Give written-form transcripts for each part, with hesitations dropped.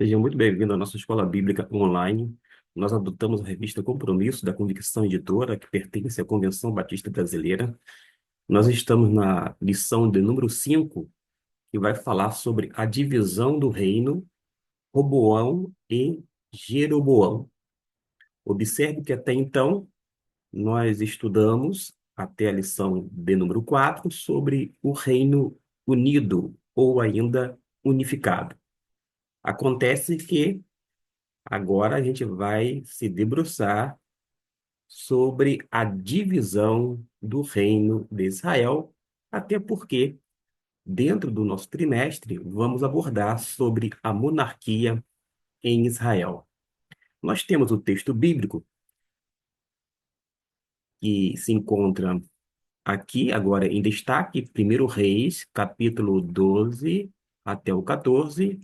Seja muito bem-vindo à nossa Escola Bíblica Online. Nós adotamos a revista Compromisso da Convicção Editora, que pertence à Convenção Batista Brasileira. Nós estamos na lição de número 5, que vai falar sobre a divisão do reino, Roboão e Jeroboão. Observe que até então nós estudamos até a lição de número 4 sobre o reino unido ou ainda unificado. Acontece que agora a gente vai se debruçar sobre a divisão do reino de Israel, até porque, dentro do nosso trimestre, vamos abordar sobre a monarquia em Israel. Nós temos o texto bíblico que se encontra aqui, agora em destaque, 1 Reis, capítulo 12 até o 14,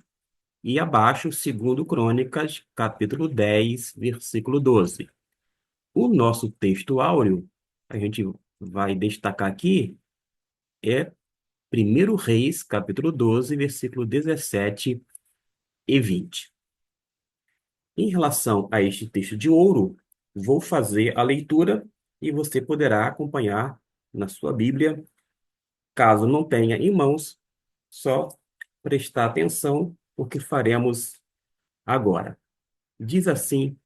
e abaixo, 2 Crônicas, capítulo 10, versículo 12. O nosso texto áureo, a gente vai destacar aqui, é 1 Reis, capítulo 12, versículo 17 e 20. Em relação a este texto de ouro, vou fazer a leitura e você poderá acompanhar na sua Bíblia. Caso não tenha em mãos, só prestar atenção, porque faremos agora. Diz assim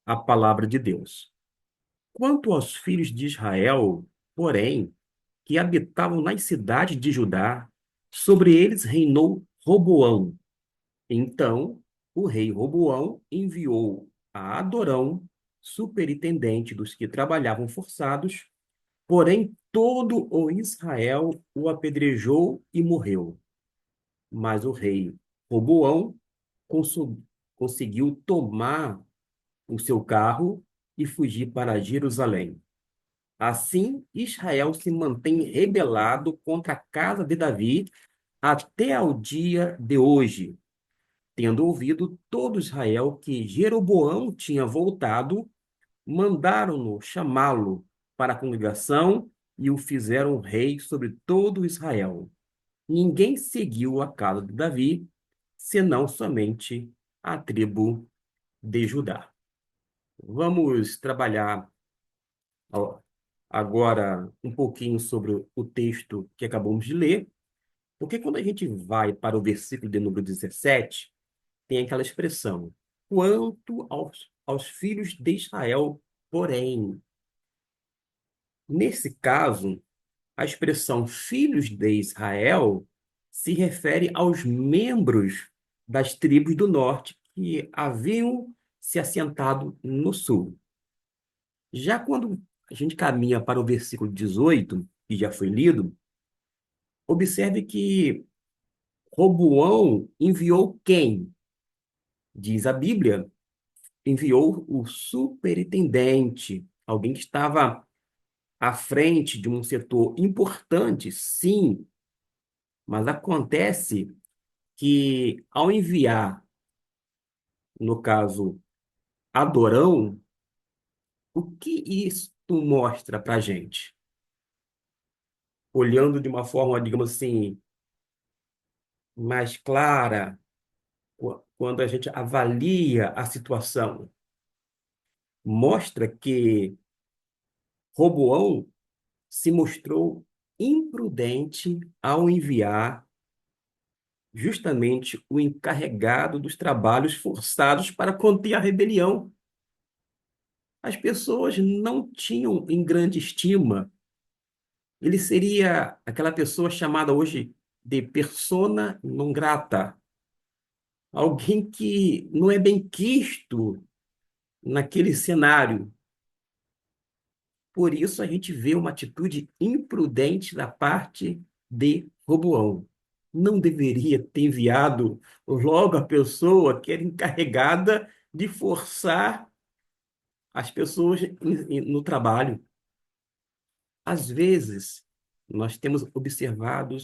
a palavra de Deus. Quanto aos filhos de Israel, porém, que habitavam nas cidades de Judá, sobre eles reinou Roboão. Então, o rei Roboão enviou a Adorão, superintendente dos que trabalhavam forçados, porém todo o Israel o apedrejou e morreu. Mas o rei Roboão conseguiu tomar o seu carro e fugir para Jerusalém. Assim, Israel se mantém rebelado contra a casa de Davi até ao dia de hoje, tendo ouvido todo Israel que Jeroboão tinha voltado, mandaram-no chamá-lo para a congregação e o fizeram rei sobre todo Israel. Ninguém seguiu a casa de Davi, senão somente a tribo de Judá. Vamos trabalhar agora um pouquinho sobre o texto que acabamos de ler, porque quando a gente vai para o versículo de número 17, tem aquela expressão, quanto aos filhos de Israel, porém. Nesse caso, a expressão filhos de Israel se refere aos membros das tribos do norte que haviam se assentado no sul. Já quando a gente caminha para o versículo 18, que já foi lido, observe que Roboão enviou quem? Diz a Bíblia, enviou o superintendente, alguém que estava à frente de um setor importante, sim, mas acontece que, ao enviar, no caso, Adorão, o que isso mostra para a gente? Olhando de uma forma, digamos assim, mais clara, quando a gente avalia a situação, mostra que Roboão se mostrou imprudente ao enviar justamente o encarregado dos trabalhos forçados para conter a rebelião. As pessoas não tinham em grande estima. Ele seria aquela pessoa chamada hoje de persona non grata, alguém que não é bem quisto naquele cenário. Por isso a gente vê uma atitude imprudente da parte de Roboão. Não deveria ter enviado logo a pessoa que era encarregada de forçar as pessoas no trabalho. Às vezes, nós temos observado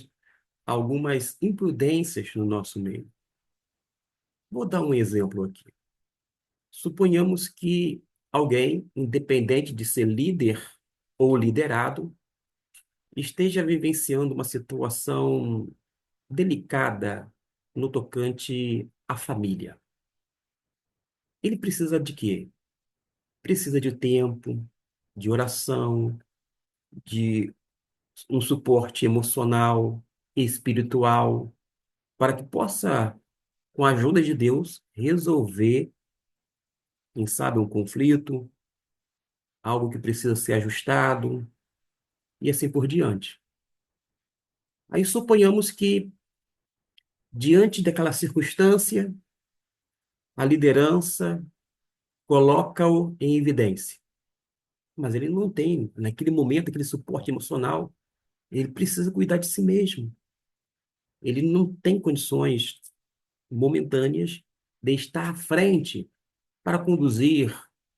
algumas imprudências no nosso meio. Vou dar um exemplo aqui. Suponhamos que alguém, independente de ser líder ou liderado, esteja vivenciando uma situação delicada no tocante à família. Ele precisa de quê? Precisa de tempo, de oração, de um suporte emocional e espiritual, para que possa, com a ajuda de Deus, resolver, quem sabe, um conflito, algo que precisa ser ajustado e assim por diante. Aí suponhamos que, diante daquela circunstância, a liderança coloca-o em evidência. Mas ele não tem, naquele momento, aquele suporte emocional. Ele precisa cuidar de si mesmo. Ele não tem condições momentâneas de estar à frente para conduzir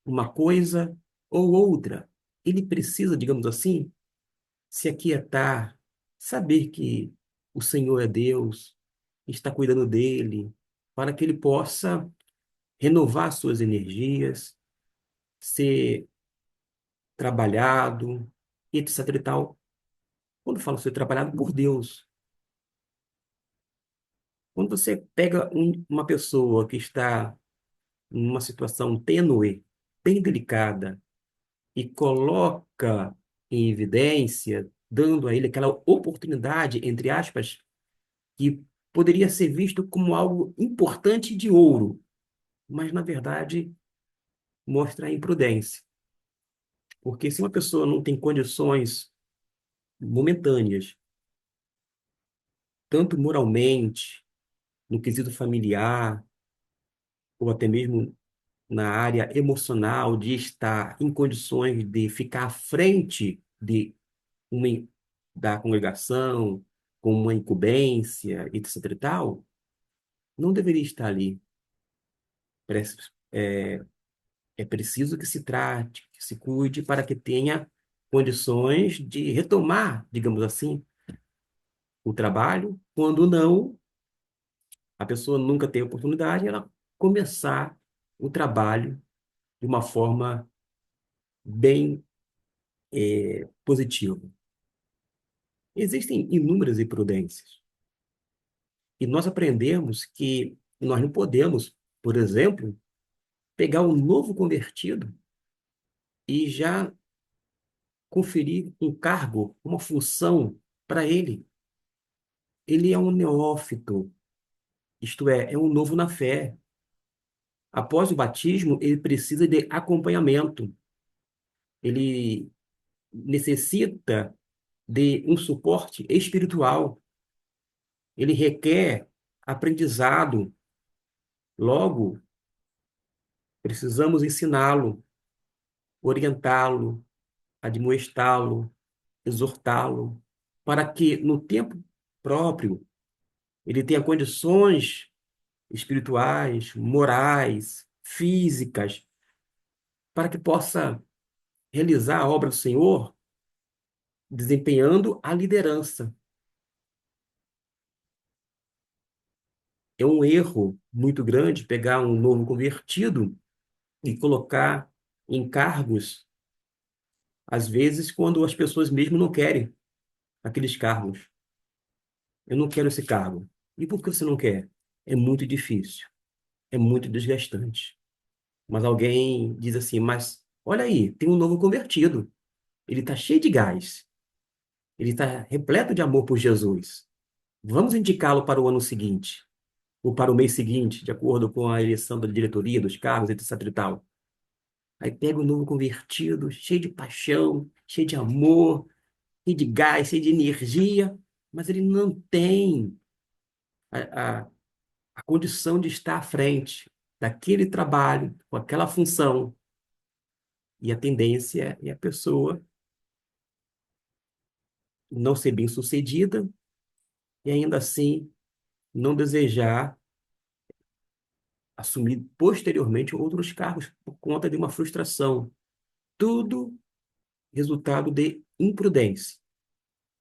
uma coisa ou outra. Ele precisa, digamos assim, se aquietar, saber que o Senhor é Deus, está cuidando dele, para que ele possa renovar suas energias, ser trabalhado, etc e tal. Quando eu falo ser trabalhado por Deus, quando você pega uma pessoa que está numa situação tênue, bem delicada, e coloca em evidência, dando a ele aquela oportunidade, entre aspas, que poderia ser visto como algo importante de ouro, mas, na verdade, mostra a imprudência. Porque se uma pessoa não tem condições momentâneas, tanto moralmente, no quesito familiar, ou até mesmo na área emocional, de estar em condições de ficar à frente uma, da congregação, com uma incumbência, etc e tal, não deveria estar ali. É, é preciso que se trate, que se cuide para que tenha condições de retomar, digamos assim, o trabalho. Quando não, a pessoa nunca tem oportunidade, ela começar o trabalho de uma forma bem positiva. Existem inúmeras imprudências. E nós aprendemos que nós não podemos, por exemplo, pegar um novo convertido e já conferir um cargo, uma função para ele. Ele é um neófito, isto é um novo na fé. Após o batismo, ele precisa de acompanhamento. Ele necessita de um suporte espiritual. Ele requer aprendizado. Logo, precisamos ensiná-lo, orientá-lo, admoestá-lo, exortá-lo, para que no tempo próprio ele tenha condições espirituais, morais, físicas, para que possa realizar a obra do Senhor desempenhando a liderança. É um erro muito grande pegar um novo convertido e colocar em cargos, às vezes, quando as pessoas mesmo não querem aqueles cargos. Eu não quero esse cargo. E por que você não quer? É muito difícil, é muito desgastante. Mas alguém diz assim, mas olha aí, tem um novo convertido. Ele está cheio de gás. Ele está repleto de amor por Jesus. Vamos indicá-lo para o ano seguinte, ou para o mês seguinte, de acordo com a eleição da diretoria, dos cargos, etc e tal. Aí pega o novo convertido, cheio de paixão, cheio de amor, cheio de gás, cheio de energia, mas ele não tem a, a, a condição de estar à frente daquele trabalho, com aquela função. E a tendência é a pessoa não ser bem-sucedida e ainda assim não desejar assumir posteriormente outros cargos por conta de uma frustração. Tudo resultado de imprudência.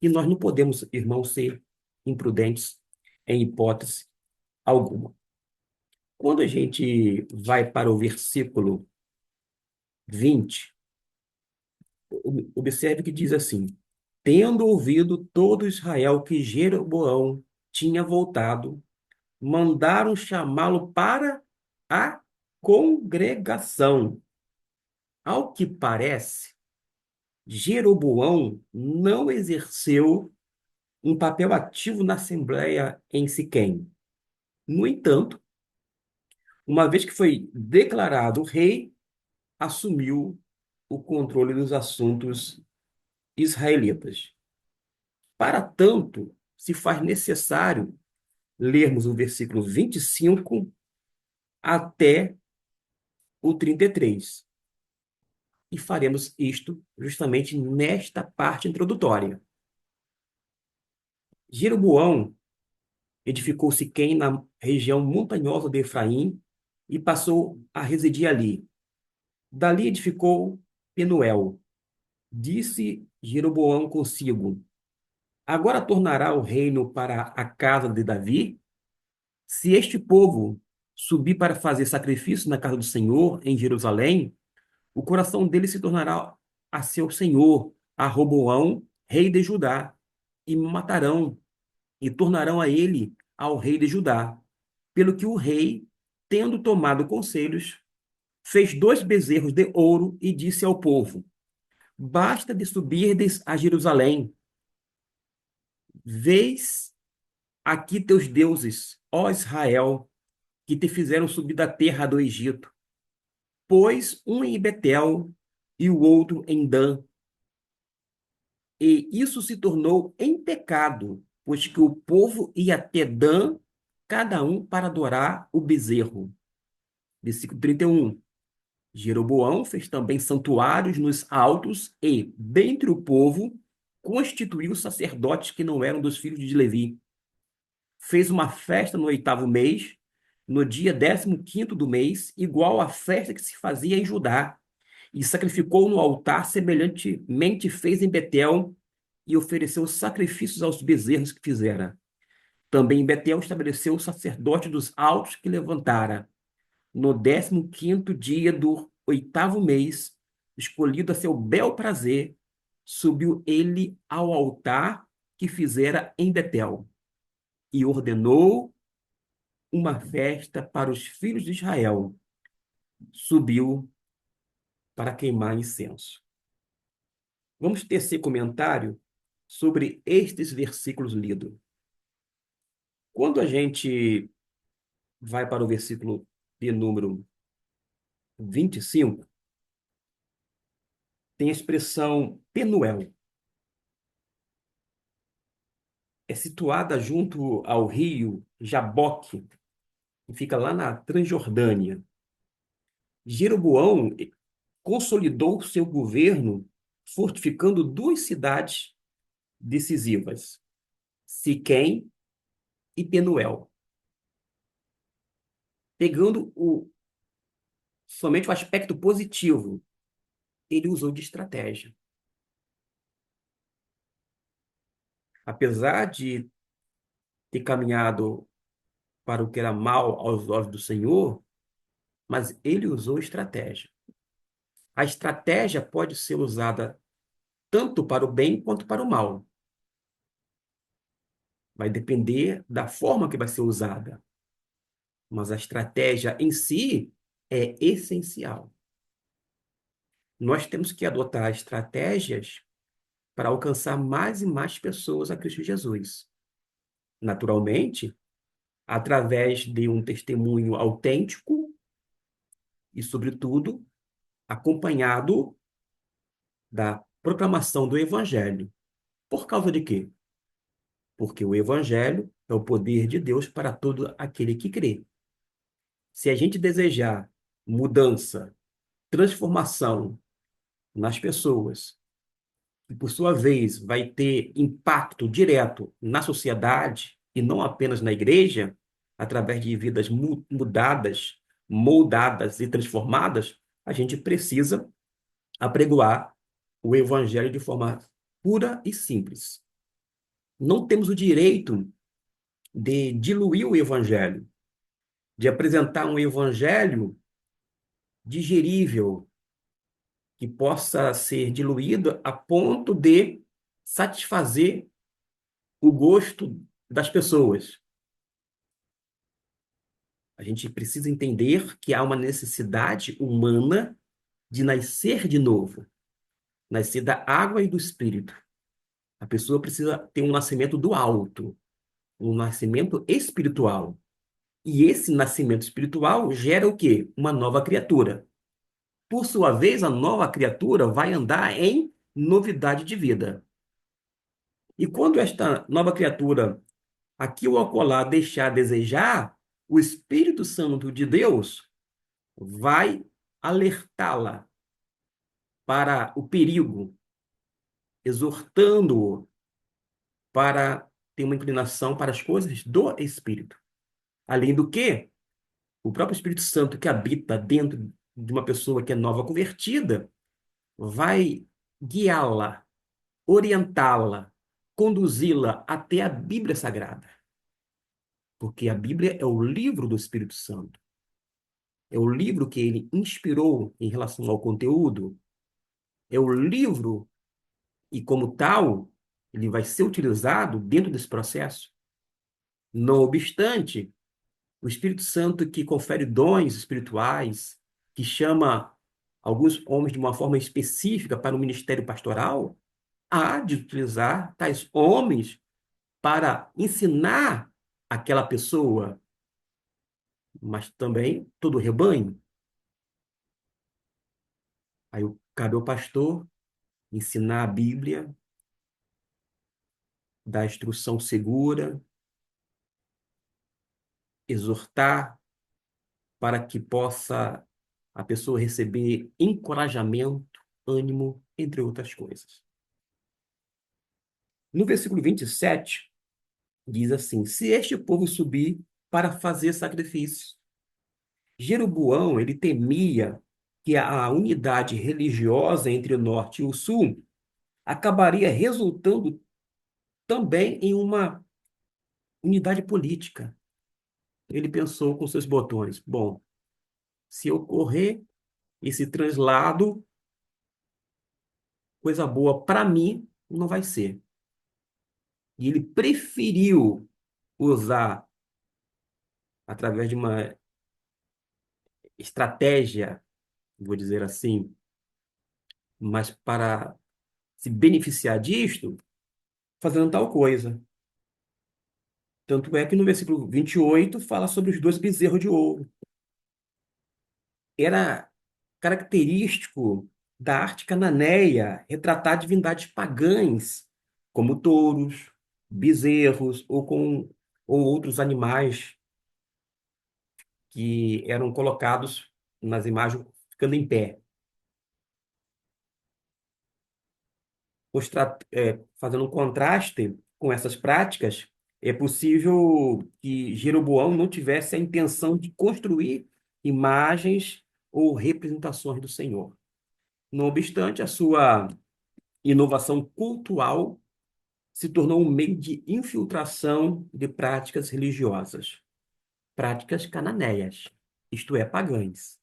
E nós não podemos, irmãos, ser imprudentes em hipótese alguma. Quando a gente vai para o versículo 20, observe que diz assim: tendo ouvido todo Israel que Jeroboão tinha voltado, mandaram chamá-lo para a congregação. Ao que parece, Jeroboão não exerceu um papel ativo na Assembleia em Siquém. No entanto, uma vez que foi declarado rei, assumiu o controle dos assuntos israelitas. Para tanto, se faz necessário lermos o versículo 25 até o 33. E faremos isto justamente nesta parte introdutória. Jeroboão edificou Siquém na região montanhosa de Efraim e passou a residir ali. Dali edificou Penuel. Disse Jeroboão consigo: agora tornará o reino para a casa de Davi? Se este povo subir para fazer sacrifício na casa do Senhor em Jerusalém, o coração dele se tornará a seu senhor, a Roboão, rei de Judá, e me matarão, e tornarão a ele ao rei de Judá. Pelo que o rei, tendo tomado conselhos, fez 2 bezerros de ouro e disse ao povo: basta de subirdes a Jerusalém. Vês aqui teus deuses, ó Israel, que te fizeram subir da terra do Egito, pois um em Betel e o outro em Dan. E isso se tornou em pecado, pois que o povo ia até Dan, cada um para adorar o bezerro. Versículo 31. Jeroboão fez também santuários nos altos e, dentre o povo, constituiu sacerdotes que não eram dos filhos de Levi. Fez uma festa no 8º mês, no dia 15º do mês, igual à festa que se fazia em Judá, e sacrificou no altar semelhantemente fez em Betel, e ofereceu sacrifícios aos bezerros que fizera. Também em Betel estabeleceu o sacerdote dos altos que levantara. No 15º dia do 8º mês, escolhido a seu bel prazer, subiu ele ao altar que fizera em Betel, e ordenou uma festa para os filhos de Israel. Subiu para queimar incenso. Vamos tecer comentário sobre estes versículos lidos. Quando a gente vai para o versículo de número 25, tem a expressão Penuel. É situada junto ao rio Jaboque, que fica lá na Transjordânia. Jeroboão consolidou seu governo fortificando 2 cidades decisivas, Siquém e Penuel. Pegando somente o aspecto positivo, ele usou de estratégia. Apesar de ter caminhado para o que era mal aos olhos do Senhor, mas ele usou estratégia. A estratégia pode ser usada tanto para o bem quanto para o mal. Vai depender da forma que vai ser usada. Mas a estratégia em si é essencial. Nós temos que adotar estratégias para alcançar mais e mais pessoas a Cristo Jesus. Naturalmente, através de um testemunho autêntico e, sobretudo, acompanhado da proclamação do Evangelho. Por causa de quê? Porque o Evangelho é o poder de Deus para todo aquele que crê. Se a gente desejar mudança, transformação nas pessoas, e por sua vez vai ter impacto direto na sociedade e não apenas na igreja, através de vidas mudadas, moldadas e transformadas, a gente precisa apregoar o evangelho de forma pura e simples. Não temos o direito de diluir o evangelho, de apresentar um evangelho digerível, que possa ser diluído a ponto de satisfazer o gosto das pessoas. A gente precisa entender que há uma necessidade humana de nascer de novo, nascer da água e do espírito. A pessoa precisa ter um nascimento do alto, um nascimento espiritual. E esse nascimento espiritual gera o quê? Uma nova criatura. Por sua vez, a nova criatura vai andar em novidade de vida. E quando esta nova criatura, aqui ou acolá, deixar a desejar, o Espírito Santo de Deus vai alertá-la para o perigo, exortando-o para ter uma inclinação para as coisas do Espírito. Além do que, o próprio Espírito Santo que habita dentro de uma pessoa que é nova convertida vai guiá-la, orientá-la, conduzi-la até a Bíblia Sagrada. Porque a Bíblia é o livro do Espírito Santo. É o livro que ele inspirou em relação ao conteúdo. É o livro e, como tal, ele vai ser utilizado dentro desse processo. Não obstante, o Espírito Santo que confere dons espirituais, que chama alguns homens de uma forma específica para o ministério pastoral, há de utilizar tais homens para ensinar aquela pessoa, mas também todo o rebanho. Aí cabe ao pastor ensinar a Bíblia, dar instrução segura, exortar para que possa a pessoa receber encorajamento, ânimo, entre outras coisas. No versículo 27, diz assim: se este povo subir para fazer sacrifício. Jeroboão, ele temia que a unidade religiosa entre o norte e o sul acabaria resultando também em uma unidade política. Ele pensou com seus botões: bom, se ocorrer esse translado, coisa boa para mim não vai ser. E ele preferiu usar, através de uma estratégia, vou dizer assim, mas para se beneficiar disto, fazendo tal coisa. Tanto é que no versículo 28 fala sobre os dois bezerros de ouro. Era característico da arte cananeia retratar divindades pagãs, como touros, bezerros ou outros animais que eram colocados nas imagens ficando em pé. Fazendo um contraste com essas práticas, é possível que Jeroboão não tivesse a intenção de construir imagens ou representações do Senhor. Não obstante, a sua inovação cultural se tornou um meio de infiltração de práticas religiosas, práticas cananeias, isto é, pagãs.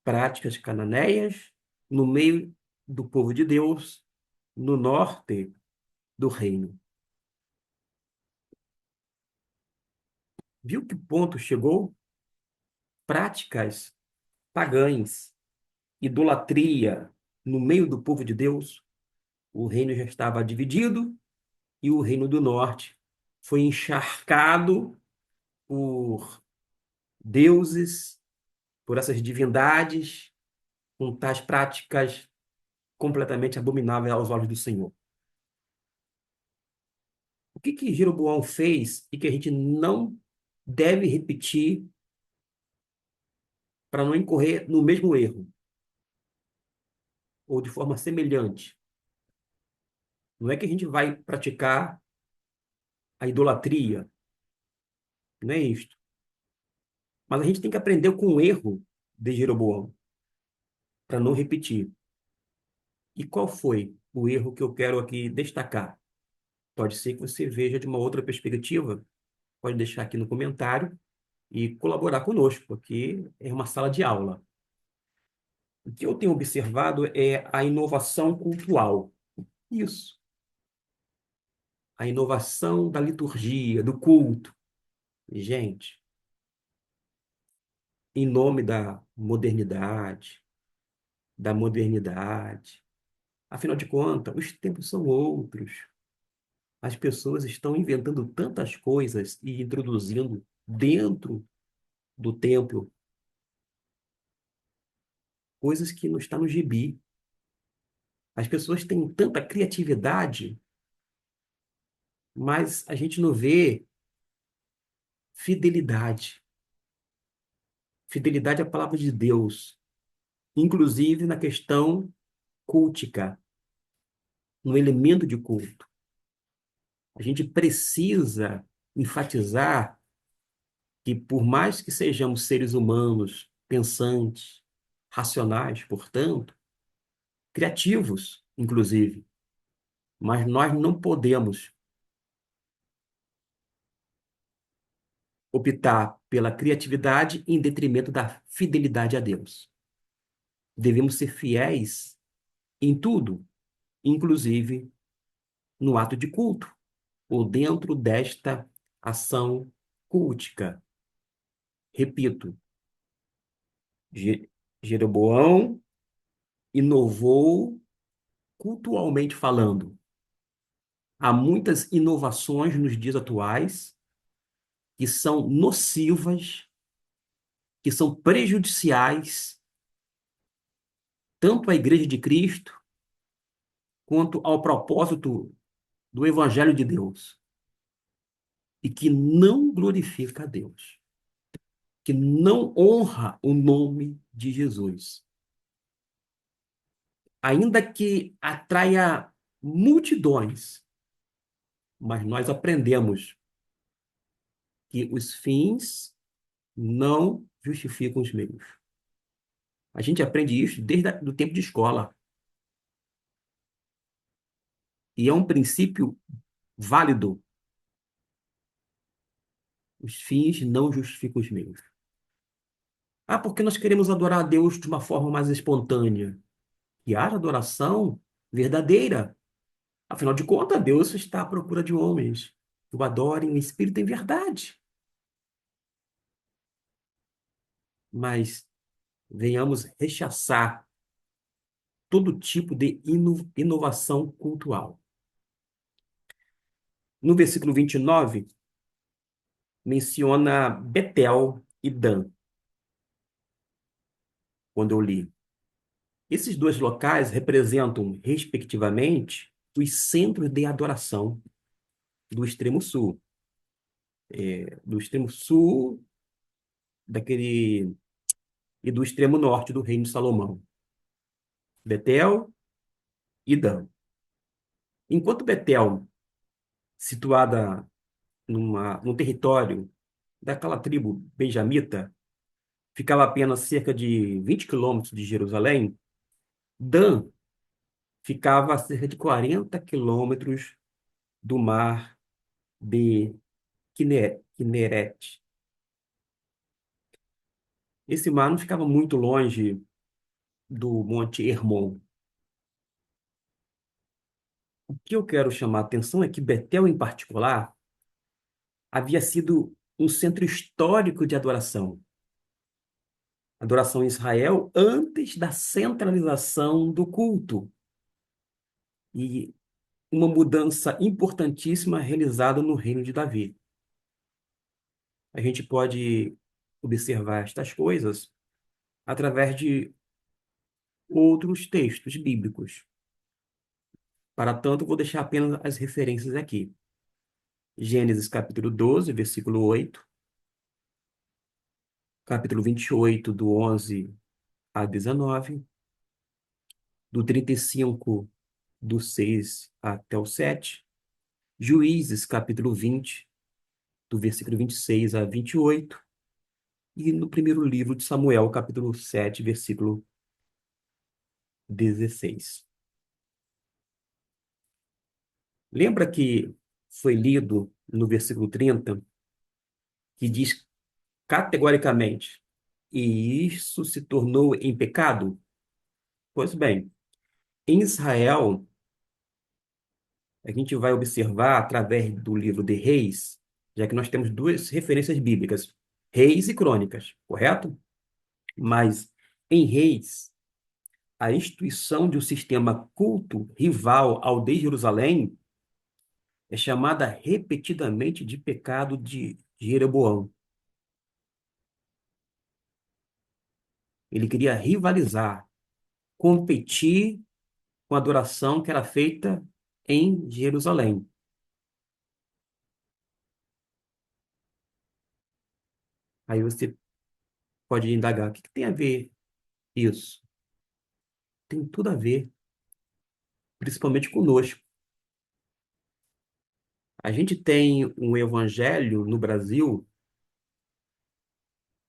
Práticas cananeias no meio do povo de Deus, no norte do reino. Viu que ponto chegou? Práticas pagãs, idolatria no meio do povo de Deus. O reino já estava dividido e o reino do norte foi encharcado por deuses, por essas divindades, com tais práticas completamente abomináveis aos olhos do Senhor. O que Jeroboão fez e que a gente não deve repetir para não incorrer no mesmo erro ou de forma semelhante? Não é que a gente vai praticar a idolatria, não é isto. Mas a gente tem que aprender com o erro de Jeroboão para não repetir. E qual foi o erro que eu quero aqui destacar? Pode ser que você veja de uma outra perspectiva, pode deixar aqui no comentário e colaborar conosco, porque é uma sala de aula. O que eu tenho observado é a inovação cultural. Isso. A inovação da liturgia, do culto. Gente, em nome da modernidade. Afinal de contas, os tempos são outros. As pessoas estão inventando tantas coisas e introduzindo dentro do templo coisas que não estão no gibi. As pessoas têm tanta criatividade, mas a gente não vê fidelidade. Fidelidade à palavra de Deus, inclusive na questão cultica, no elemento de culto. A gente precisa enfatizar que, por mais que sejamos seres humanos, pensantes, racionais, portanto, criativos, inclusive, mas nós não podemos optar pela criatividade em detrimento da fidelidade a Deus. Devemos ser fiéis em tudo, inclusive no ato de culto, ou dentro desta ação cultica. Repito, Jeroboão inovou cultualmente falando. Há muitas inovações nos dias atuais que são nocivas, que são prejudiciais tanto à Igreja de Cristo quanto ao propósito do Evangelho de Deus e que não glorifica a Deus, que não honra o nome de Jesus, ainda que atraia multidões, mas nós aprendemos que os fins não justificam os meios. A gente aprende isso desde o tempo de escola. E é um princípio válido. Os fins não justificam os meios. Ah, porque nós queremos adorar a Deus de uma forma mais espontânea. E haja adoração verdadeira. Afinal de contas, Deus está à procura de homens que o adorem em espírito e em verdade. Mas venhamos rechaçar todo tipo de inovação cultural. No versículo 29, menciona Betel e Dan, quando eu li. Esses dois locais representam, respectivamente, os centros de adoração do extremo sul. Do extremo sul daquele e do extremo norte do Reino de Salomão. Betel e Dan. Enquanto Betel, situada num território daquela tribo benjamita, ficava apenas cerca de 20 quilômetros de Jerusalém, Dan ficava a cerca de 40 quilômetros do mar de Kineret. Esse mar não ficava muito longe do Monte Hermon. O que eu quero chamar a atenção é que Betel, em particular, havia sido um centro histórico de adoração. Adoração em Israel antes da centralização do culto. E uma mudança importantíssima realizada no reino de Davi. A gente pode observar estas coisas através de outros textos bíblicos. Para tanto, vou deixar apenas as referências aqui. Gênesis capítulo 12, versículo 8, capítulo 28, do 11 a 19, do 35, do 6 até o 7, Juízes capítulo 20, do versículo 26 a 28, e no primeiro livro de Samuel, capítulo 7, versículo 16. Lembra que foi lido no versículo 30, que diz categoricamente, e isso se tornou em pecado? Pois bem, em Israel, a gente vai observar através do livro de Reis, já que nós temos duas referências bíblicas, Reis e Crônicas, correto? Mas em Reis, a instituição de um sistema culto rival ao de Jerusalém é chamada repetidamente de pecado de Jeroboão. Ele queria rivalizar, competir com a adoração que era feita em Jerusalém. Aí você pode indagar, o que que tem a ver isso? Tem tudo a ver, principalmente conosco. A gente tem um evangelho no Brasil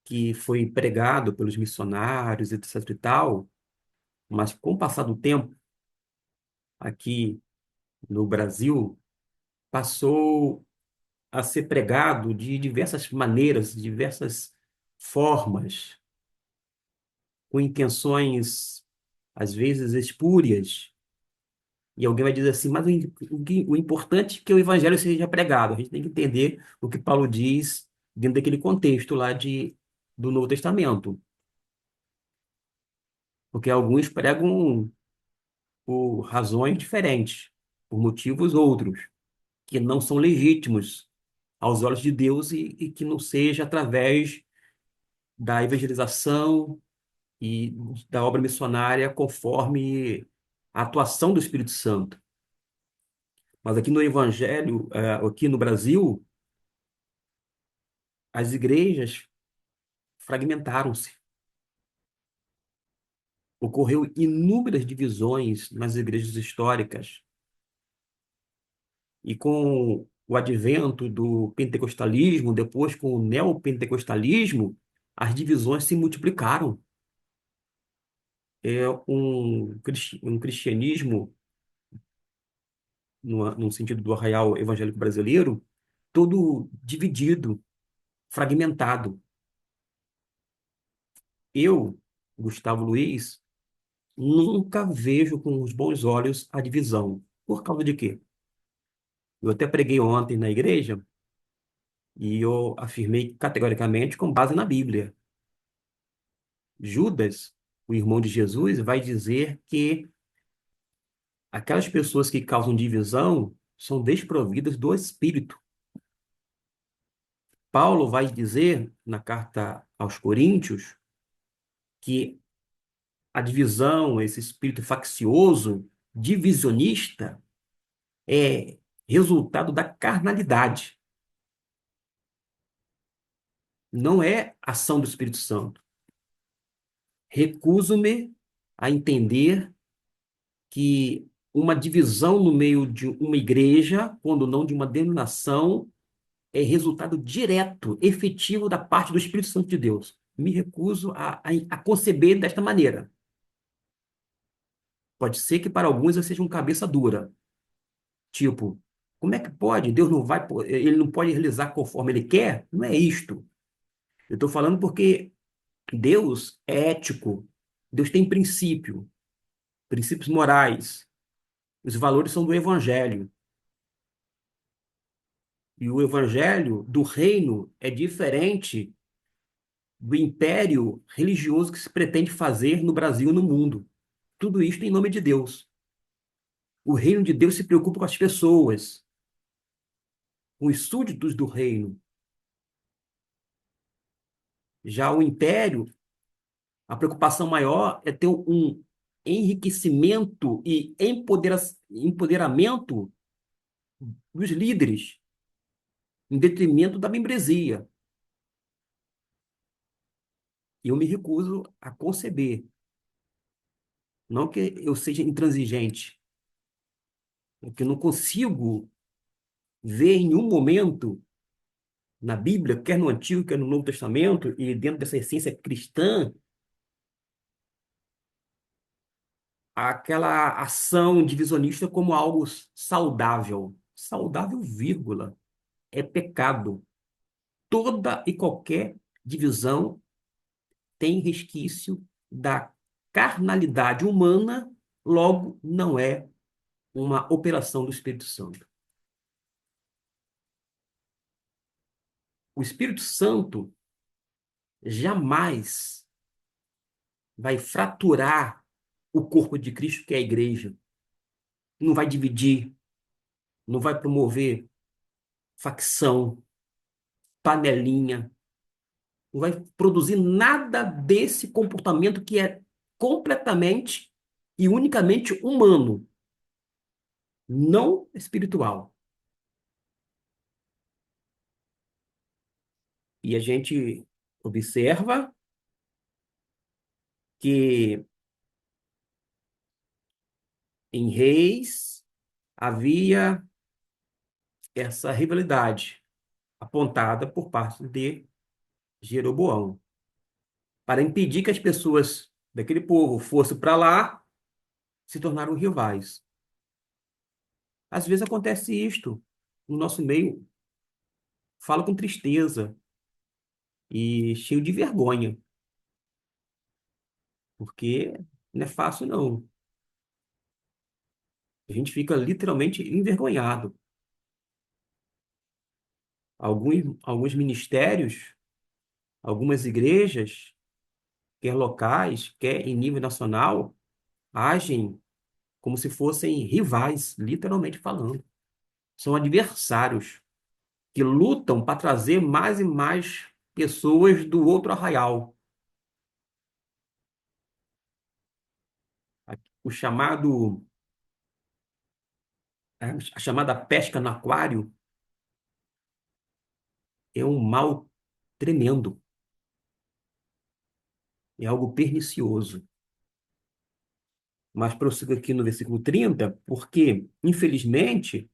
que foi pregado pelos missionários, etc e tal, mas com o passar do tempo, aqui no Brasil, passou a ser pregado de diversas maneiras, de diversas formas, com intenções, às vezes, espúrias. E alguém vai dizer assim, mas o importante é que o evangelho seja pregado. A gente tem que entender o que Paulo diz dentro daquele contexto lá do Novo Testamento. Porque alguns pregam por razões diferentes, por motivos outros, que não são legítimos aos olhos de Deus e que não seja através da evangelização e da obra missionária conforme a atuação do Espírito Santo. Mas aqui no Evangelho, aqui no Brasil, as igrejas fragmentaram-se. Ocorreu inúmeras divisões nas igrejas históricas. E com o advento do pentecostalismo, depois com o neopentecostalismo, as divisões se multiplicaram. É um cristianismo, no sentido do arraial evangélico brasileiro, todo dividido, fragmentado. Eu, Gustavo Luiz, nunca vejo com os bons olhos a divisão. Por causa de quê? Eu até preguei ontem na igreja e eu afirmei categoricamente com base na Bíblia. Judas, o irmão de Jesus, vai dizer que aquelas pessoas que causam divisão são desprovidas do Espírito. Paulo vai dizer na carta aos Coríntios que a divisão, esse espírito faccioso, divisionista, é resultado da carnalidade, não é ação do Espírito Santo. Recuso-me a entender que uma divisão no meio de uma igreja, quando não de uma denominação, é resultado direto, efetivo da parte do Espírito Santo de Deus. Me recuso a conceber desta maneira. Pode ser que para alguns eu seja um cabeça dura. Tipo, como é que pode? Deus não vai, ele não pode realizar conforme ele quer? Não é isto. Eu estou falando porque Deus é ético. Deus tem princípio, princípios morais. Os valores são do evangelho. E o evangelho do reino é diferente do império religioso que se pretende fazer no Brasil e no mundo. Tudo isto em nome de Deus. O reino de Deus se preocupa com as pessoas, com os súditos do reino. Já o império, a preocupação maior é ter um enriquecimento e empoderamento dos líderes, em detrimento da membresia. E eu me recuso a conceber, não que eu seja intransigente, é que eu não consigo ver em um momento na Bíblia, quer no Antigo, quer no Novo Testamento, e dentro dessa essência cristã, aquela ação divisionista como algo saudável. Saudável, vírgula, é pecado. Toda e qualquer divisão tem resquício da carnalidade humana, logo não é uma operação do Espírito Santo. O Espírito Santo jamais vai fraturar o corpo de Cristo, que é a igreja. Não vai dividir, não vai promover facção, panelinha, não vai produzir nada desse comportamento que é completamente e unicamente humano, não espiritual. E a gente observa que em Reis havia essa rivalidade apontada por parte de Jeroboão, para impedir que as pessoas daquele povo fossem para lá, se tornaram rivais. Às vezes acontece isto no nosso meio. Falo com tristeza e cheio de vergonha, porque não é fácil, não. A gente fica literalmente envergonhado. Alguns ministérios, algumas igrejas, quer locais, quer em nível nacional, agem como se fossem rivais, literalmente falando. São adversários que lutam para trazer mais e mais pessoas do outro arraial. O chamado, a chamada pesca no aquário é um mal tremendo, é algo pernicioso. Mas prossigo aqui no versículo 30, porque, infelizmente,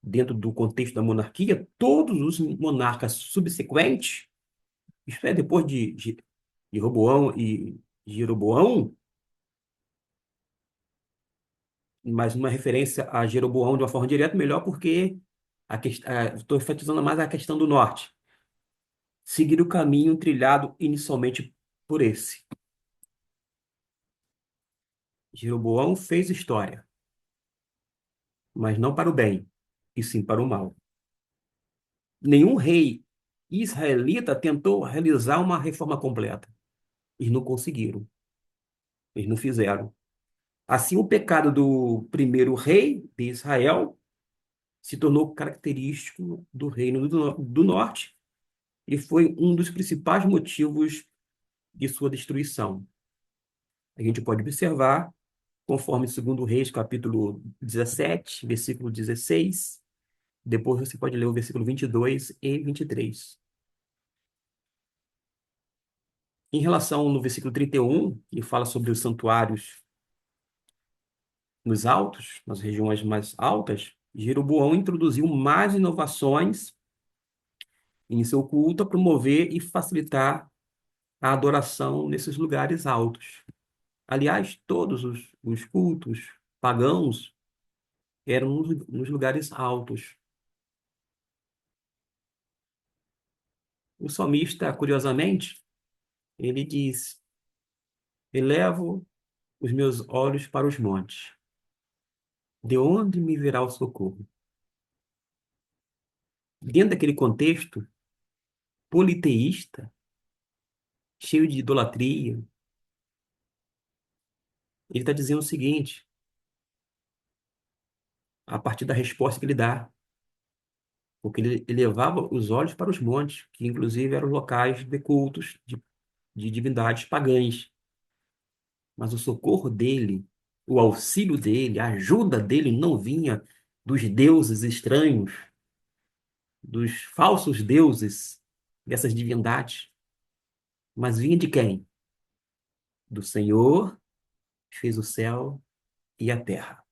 dentro do contexto da monarquia, todos os monarcas subsequentes, isto é, depois de Roboão e Jeroboão, mas uma referência a Jeroboão de uma forma direta, melhor porque estou enfatizando mais a questão do norte. Seguir o caminho trilhado inicialmente por esse. Jeroboão fez história, mas não para o bem, e sim para o mal. Nenhum rei israelita tentou realizar uma reforma completa. Eles não conseguiram. Eles não fizeram. Assim, o pecado do primeiro rei de Israel se tornou característico do reino do norte e foi um dos principais motivos de sua destruição. A gente pode observar, conforme 2 Reis, capítulo 17, versículo 16. Depois você pode ler o versículo 22 e 23. Em relação no versículo 31, que fala sobre os santuários nos altos, nas regiões mais altas, Jeroboão introduziu mais inovações em seu culto a promover e facilitar a adoração nesses lugares altos. Aliás, todos os cultos pagãos eram nos lugares altos. O salmista, curiosamente, ele diz: Elevo os meus olhos para os montes. De onde me virá o socorro? Dentro daquele contexto politeísta, cheio de idolatria, ele está dizendo o seguinte, a partir da resposta que ele dá, porque ele levava os olhos para os montes, que inclusive eram locais de cultos de divindades pagãs. Mas o socorro dele, o auxílio dele, a ajuda dele não vinha dos deuses estranhos, dos falsos deuses, dessas divindades, mas vinha de quem? Do Senhor, que fez o céu e a terra.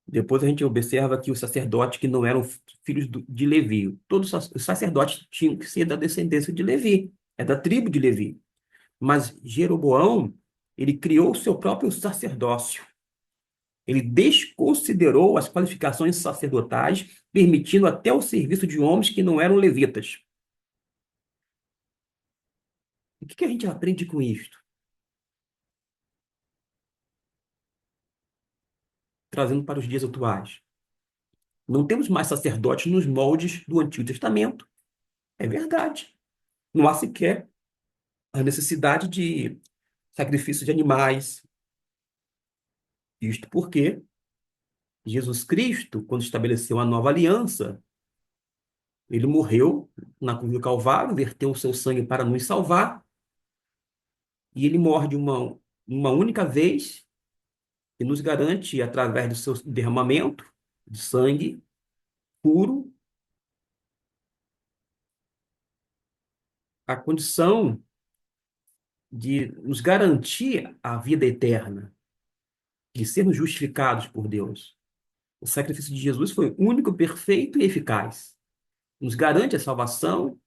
Depois a gente observa que os sacerdotes que não eram filhos de Levi, todos os sacerdotes tinham que ser da descendência de Levi, é da tribo de Levi. Mas Jeroboão, ele criou o seu próprio sacerdócio. Ele desconsiderou as qualificações sacerdotais, permitindo até o serviço de homens que não eram levitas. O que a gente aprende com isto? Trazendo para os dias atuais. Não temos mais sacerdotes nos moldes do Antigo Testamento. É verdade. Não há sequer a necessidade de sacrifício de animais. Isto porque Jesus Cristo, quando estabeleceu a nova aliança, ele morreu na cruz do Calvário, verteu o seu sangue para nos salvar, e ele morre de uma única vez e nos garante, através do seu derramamento de sangue puro, a condição de nos garantir a vida eterna, de sermos justificados por Deus. O sacrifício de Jesus foi único, perfeito e eficaz. Nos garante a salvação,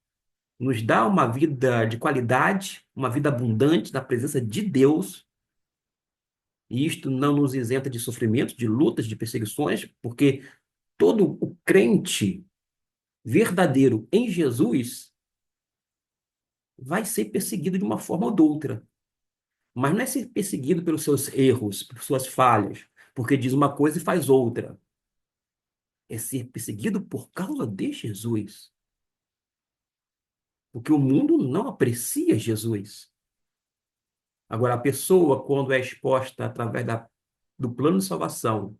nos dá uma vida de qualidade, uma vida abundante na presença de Deus. E isto não nos isenta de sofrimentos, de lutas, de perseguições, porque todo o crente verdadeiro em Jesus vai ser perseguido de uma forma ou de outra. Mas não é ser perseguido pelos seus erros, por suas falhas, porque diz uma coisa e faz outra. É ser perseguido por causa de Jesus. Porque o mundo não aprecia Jesus. Agora, a pessoa, quando é exposta através do plano de salvação,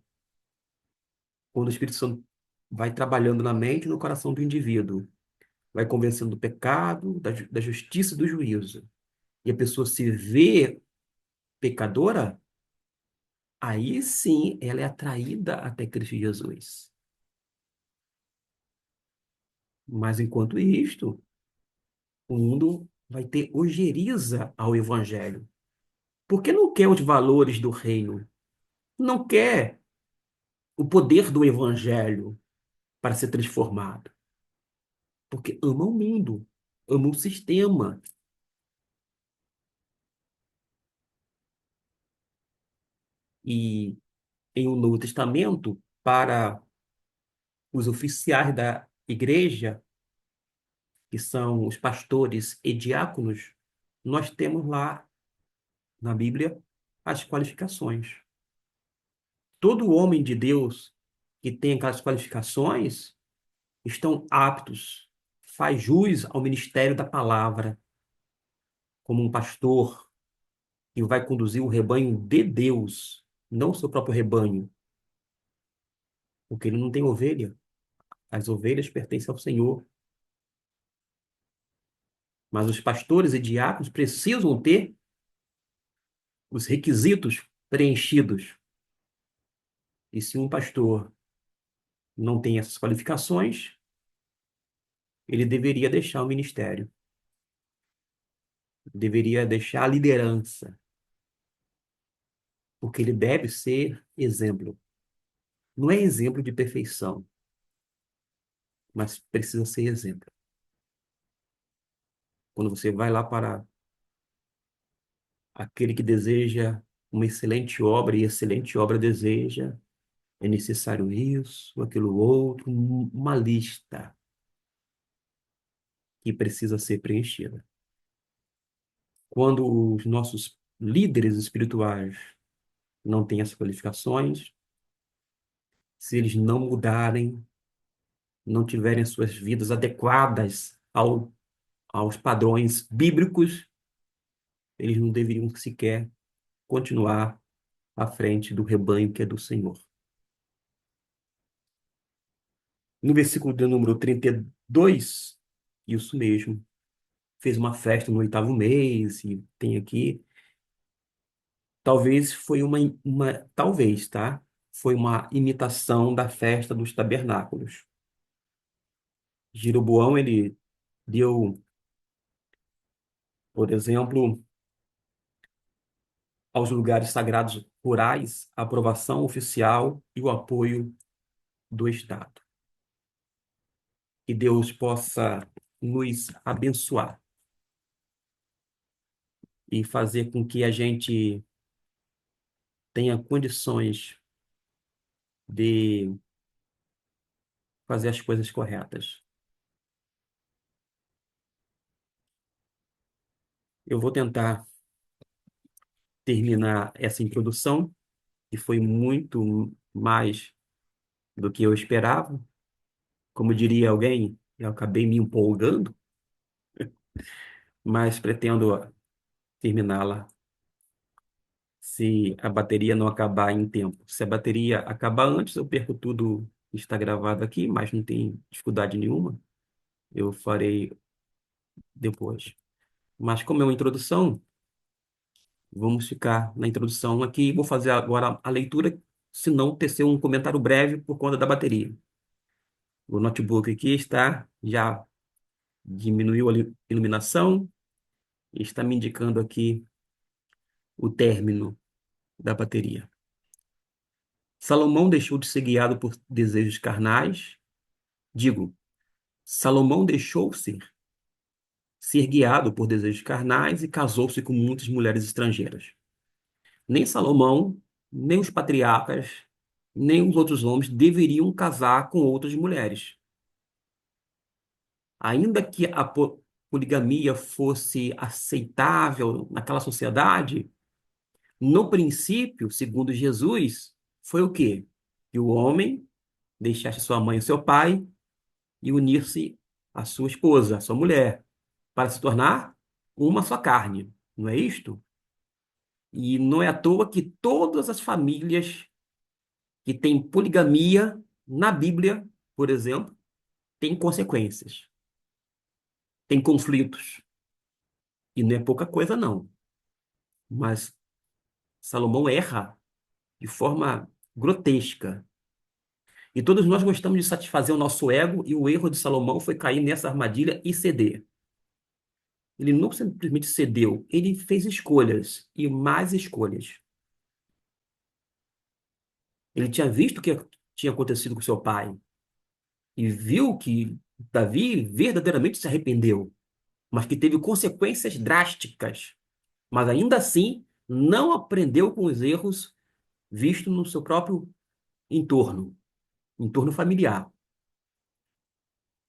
quando o Espírito Santo vai trabalhando na mente e no coração do indivíduo, vai convencendo do pecado, da justiça e do juízo, e a pessoa se vê pecadora, aí sim ela é atraída até Cristo Jesus. Mas enquanto isto, o mundo vai ter ojeriza ao evangelho. Porque não quer os valores do reino, não quer o poder do evangelho para ser transformado. Porque ama o mundo, ama o sistema. E em um Novo Testamento, para os oficiais da igreja, que são os pastores e diáconos, nós temos lá na Bíblia as qualificações. Todo homem de Deus que tem aquelas qualificações estão aptos, faz jus ao ministério da palavra, como um pastor que vai conduzir o rebanho de Deus, não o seu próprio rebanho, porque ele não tem ovelha. As ovelhas pertencem ao Senhor. Mas os pastores e diáconos precisam ter os requisitos preenchidos. E se um pastor não tem essas qualificações, ele deveria deixar o ministério, deveria deixar a liderança, porque ele deve ser exemplo. Não é exemplo de perfeição, mas precisa ser exemplo. Quando você vai lá para aquele que deseja uma excelente obra, e excelente obra deseja, é necessário isso, aquilo outro, uma lista que precisa ser preenchida. Quando os nossos líderes espirituais não têm as qualificações, se eles não mudarem, não tiverem as suas vidas adequadas aos padrões bíblicos, eles não deveriam sequer continuar à frente do rebanho que é do Senhor. No versículo de número 32, isso mesmo, fez uma festa no oitavo mês, e tem aqui, talvez foi talvez, tá? Foi uma imitação da festa dos tabernáculos. Jeroboão, ele deu, por exemplo, aos lugares sagrados rurais a aprovação oficial e o apoio do Estado. Que Deus possa nos abençoar e fazer com que a gente tenha condições de fazer as coisas corretas. Eu vou tentar terminar essa introdução, que foi muito mais do que eu esperava. Como diria alguém, eu acabei me empolgando, mas pretendo terminá-la se a bateria não acabar em tempo. Se a bateria acabar antes, eu perco tudo que está gravado aqui, mas não tem dificuldade nenhuma. Eu farei depois. Mas como é uma introdução, vamos ficar na introdução aqui. Vou fazer agora a leitura, se não tecer um comentário breve por conta da bateria. O notebook aqui está, já diminuiu a iluminação e está me indicando aqui o término da bateria. Salomão deixou de ser guiado por desejos carnais. Digo, Salomão deixou ser guiado por desejos carnais e casou-se com muitas mulheres estrangeiras. Nem Salomão, nem os patriarcas, nem os outros homens deveriam casar com outras mulheres. Ainda que a poligamia fosse aceitável naquela sociedade, no princípio, segundo Jesus, foi o quê? Que o homem deixasse sua mãe e seu pai e unir-se à sua esposa, à sua mulher, para se tornar uma só carne. Não é isto? E não é à toa que todas as famílias que têm poligamia na Bíblia, por exemplo, têm consequências, têm conflitos. E não é pouca coisa, não. Mas Salomão erra de forma grotesca. E todos nós gostamos de satisfazer o nosso ego, e o erro de Salomão foi cair nessa armadilha e ceder. Ele não simplesmente cedeu, ele fez escolhas e mais escolhas. Ele tinha visto o que tinha acontecido com seu pai e viu que Davi verdadeiramente se arrependeu, mas que teve consequências drásticas. Mas ainda assim, não aprendeu com os erros vistos no seu próprio entorno familiar.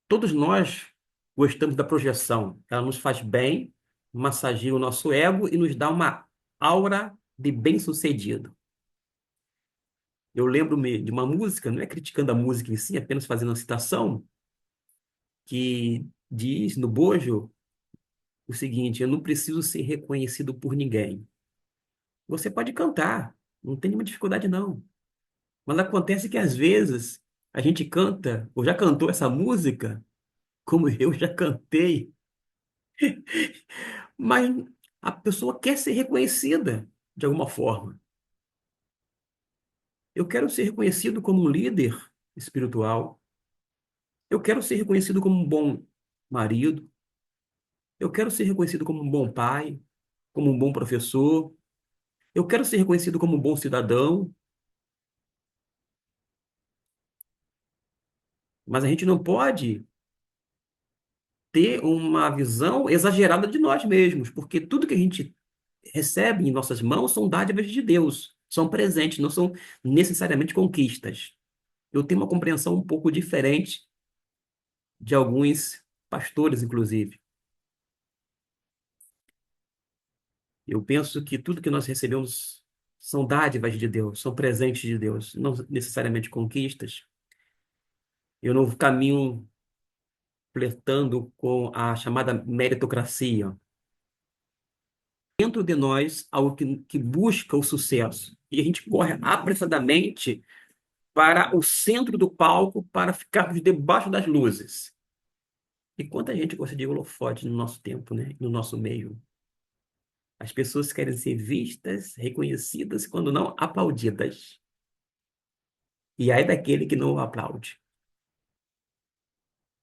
Todos nós gostamos da projeção. Ela nos faz bem, massageia o nosso ego e nos dá uma aura de bem-sucedido. Eu lembro-me de uma música, não é criticando a música em si, apenas fazendo uma citação, que diz no bojo o seguinte: eu não preciso ser reconhecido por ninguém. Você pode cantar, não tem nenhuma dificuldade não. Mas acontece que às vezes a gente canta, ou já cantou essa música, como eu já cantei, mas a pessoa quer ser reconhecida de alguma forma. Eu quero ser reconhecido como um líder espiritual. Eu quero ser reconhecido como um bom marido. Eu quero ser reconhecido como um bom pai, como um bom professor. Eu quero ser reconhecido como um bom cidadão. Mas a gente não pode ter uma visão exagerada de nós mesmos, porque tudo que a gente recebe em nossas mãos são dádivas de Deus, são presentes, não são necessariamente conquistas. Eu tenho uma compreensão um pouco diferente de alguns pastores, inclusive. Eu penso que tudo que nós recebemos são dádivas de Deus, são presentes de Deus, não necessariamente conquistas. Eu não caminho flertando com a chamada meritocracia. Dentro de nós, algo que busca o sucesso. E a gente corre apressadamente para o centro do palco para ficarmos debaixo das luzes. E quanta gente gosta de holofote no nosso tempo, né? No nosso meio. As pessoas querem ser vistas, reconhecidas, quando não aplaudidas. E aí daquele que não aplaude.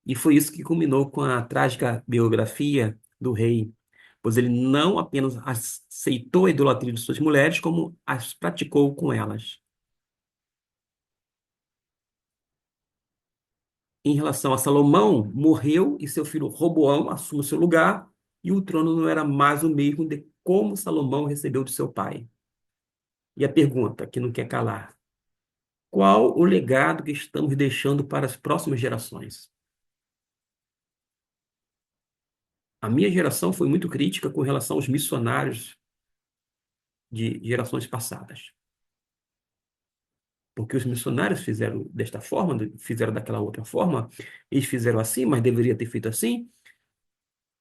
E foi isso que culminou com a trágica biografia do rei, pois ele não apenas aceitou a idolatria de suas mulheres, como as praticou com elas. Em relação a Salomão, morreu e seu filho Roboão assumiu seu lugar, e o trono não era mais o mesmo de como Salomão recebeu de seu pai. E a pergunta, que não quer calar: qual o legado que estamos deixando para as próximas gerações? A minha geração foi muito crítica com relação aos missionários de gerações passadas. Porque os missionários fizeram desta forma, fizeram daquela outra forma, eles fizeram assim, mas deveria ter feito assim.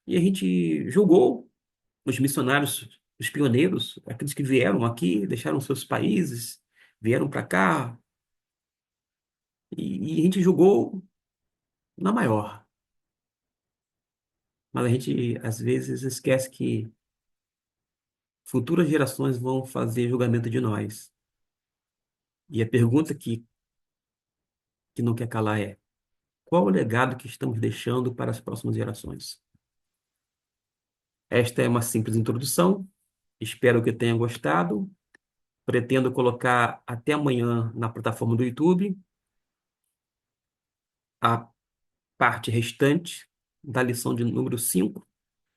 E a gente julgou os missionários, os pioneiros, aqueles que vieram aqui, deixaram seus países, vieram para cá, e a gente julgou na maior. Mas a gente, às vezes, esquece que futuras gerações vão fazer julgamento de nós. E a pergunta que não quer calar é: qual o legado que estamos deixando para as próximas gerações? Esta é uma simples introdução. Espero que tenham gostado. Pretendo colocar até amanhã na plataforma do YouTube a parte restante da lição de número 5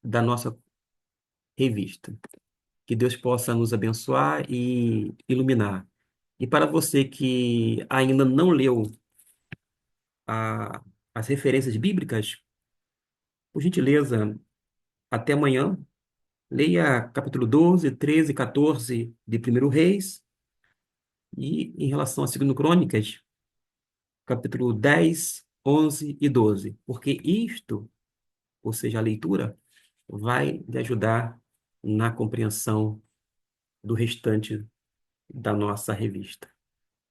da nossa revista. Que Deus possa nos abençoar e iluminar. E para você que ainda não leu a- as referências bíblicas, por gentileza, até amanhã. Leia capítulo 12, 13, 14 de Primeiro Reis e, em relação a Segundo Crônicas, capítulo 10, 11 e 12, porque isto, ou seja, a leitura, vai lhe ajudar na compreensão do restante da nossa revista.